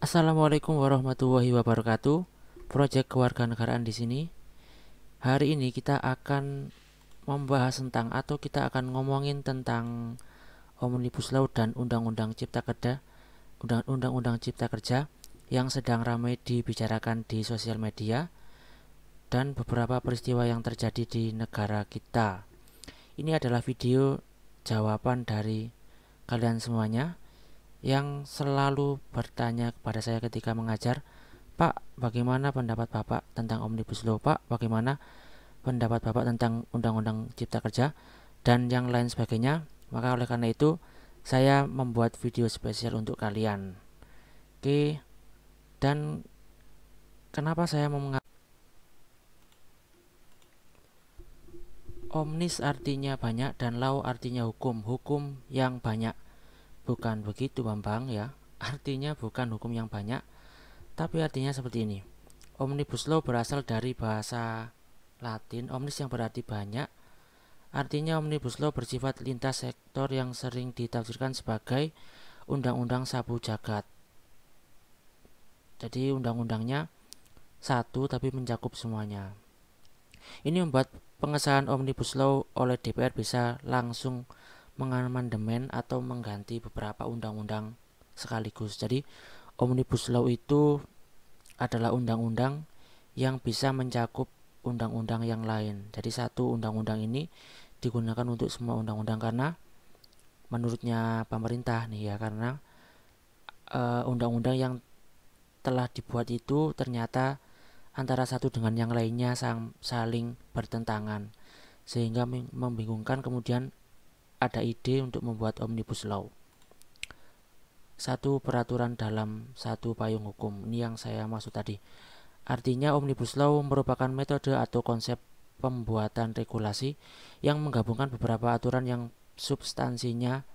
Assalamualaikum warahmatullahi wabarakatuh. Proyek kewarganegaraan di sini. Hari ini kita akan membahas tentang atau kita akan ngomongin tentang Omnibus Law dan Undang-Undang Cipta Kerja, Undang-Undang Cipta Kerja yang sedang ramai dibicarakan di sosial media dan beberapa peristiwa yang terjadi di negara kita. Ini adalah video jawaban dari kalian semuanya yang selalu bertanya kepada saya ketika mengajar, "Pak, bagaimana pendapat Bapak tentang Omnibus Law? Pak, bagaimana pendapat Bapak tentang Undang-Undang Cipta Kerja?" dan yang lain sebagainya. Maka oleh karena itu, saya membuat video spesial untuk kalian. Oke, dan kenapa saya mau mengatakan omnis artinya banyak dan law artinya hukum, hukum yang banyak. Bukan begitu Bambang ya. Artinya bukan hukum yang banyak, tapi artinya seperti ini. Omnibus Law berasal dari bahasa Latin omnis yang berarti banyak. Artinya Omnibus Law bersifat lintas sektor yang sering ditafsirkan sebagai undang-undang sapu jagat. Jadi undang-undangnya satu tapi mencakup semuanya. Ini membuat pengesahan Omnibus Law oleh DPR bisa langsung mengamandemen atau mengganti beberapa undang-undang sekaligus. Jadi Omnibus Law itu adalah undang-undang yang bisa mencakup undang-undang yang lain. Jadi satu undang-undang ini digunakan untuk semua undang-undang karena menurutnya pemerintah nih ya, karena undang-undang yang telah dibuat itu ternyata antara satu dengan yang lainnya saling bertentangan sehingga membingungkan. Kemudian ada ide untuk membuat Omnibus Law, satu peraturan dalam satu payung hukum. Ini yang saya maksud tadi. Artinya Omnibus Law merupakan metode atau konsep pembuatan regulasi yang menggabungkan beberapa aturan yang substansinya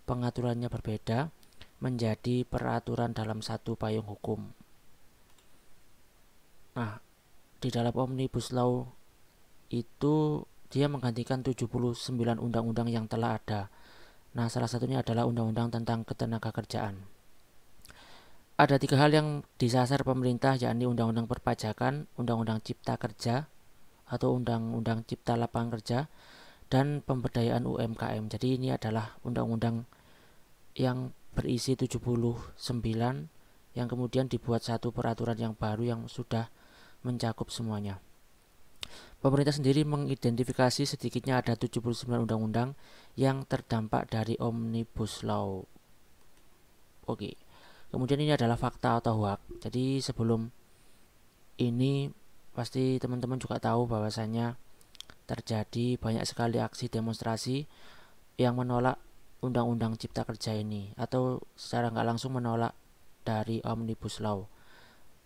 pengaturannya berbeda menjadi peraturan dalam satu payung hukum. Nah, di dalam Omnibus Law itu dia menggantikan 79 undang-undang yang telah ada. Nah, salah satunya adalah undang-undang tentang ketenagakerjaan. Ada tiga hal yang disasar pemerintah, yakni undang-undang perpajakan, undang-undang cipta kerja atau undang-undang cipta lapangan kerja, dan pemberdayaan UMKM. Jadi ini adalah undang-undang yang berisi 79 yang kemudian dibuat satu peraturan yang baru yang sudah mencakup semuanya. Pemerintah sendiri mengidentifikasi sedikitnya ada 79 undang-undang yang terdampak dari Omnibus Law. Oke. Kemudian ini adalah fakta atau hoax. Jadi sebelum ini pasti teman-teman juga tahu bahwasanya terjadi banyak sekali aksi demonstrasi yang menolak Undang-Undang Cipta Kerja ini atau secara nggak langsung menolak dari Omnibus Law.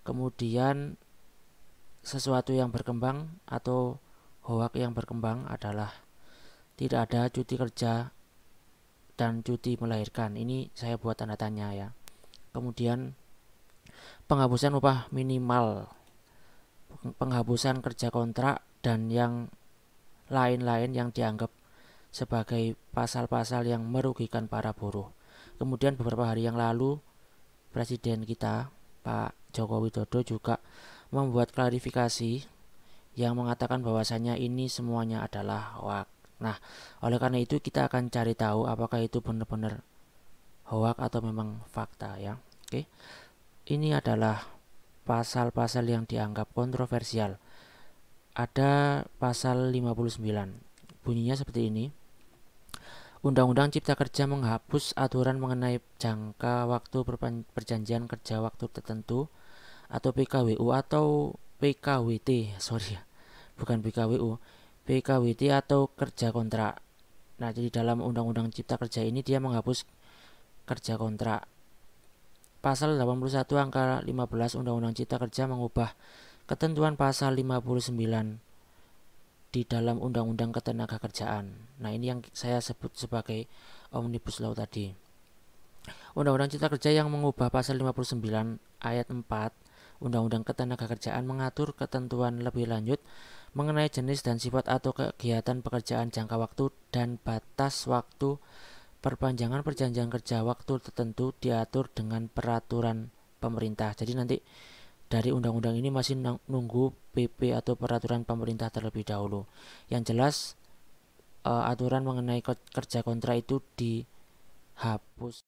Kemudian sesuatu yang berkembang atau hoax yang berkembang adalah tidak ada cuti kerja dan cuti melahirkan. Ini saya buat tanda tanya ya. Kemudian penghapusan upah minimal, penghapusan kerja kontrak, dan yang lain-lain yang dianggap sebagai pasal-pasal yang merugikan para buruh. Kemudian beberapa hari yang lalu Presiden kita Pak Joko Widodo juga membuat klarifikasi yang mengatakan bahwasanya ini semuanya adalah hoax. Nah, oleh karena itu kita akan cari tahu apakah itu benar-benar hoax atau memang fakta ya. Oke. Ini adalah pasal-pasal yang dianggap kontroversial. Ada pasal 59. Bunyinya seperti ini. Undang-Undang Cipta Kerja menghapus aturan mengenai jangka waktu perjanjian kerja waktu tertentu atau PKWU atau PKWT, sorry ya, bukan PKWU, PKWT atau kerja kontrak. Nah, jadi dalam Undang-Undang Cipta Kerja ini dia menghapus kerja kontrak. Pasal 81 angka 15 Undang-Undang Cipta Kerja mengubah ketentuan pasal 59 di dalam Undang-Undang Ketenagakerjaan. Nah, ini yang saya sebut sebagai Omnibus Law tadi. Undang-Undang Cipta Kerja yang mengubah pasal 59 ayat 4 Undang-Undang Ketenagakerjaan mengatur ketentuan lebih lanjut mengenai jenis dan sifat atau kegiatan pekerjaan jangka waktu dan batas waktu perpanjangan perjanjian kerja waktu tertentu diatur dengan peraturan pemerintah. Jadi nanti dari undang-undang ini masih nunggu PP atau peraturan pemerintah terlebih dahulu. Yang jelas aturan mengenai kerja kontrak itu dihapus.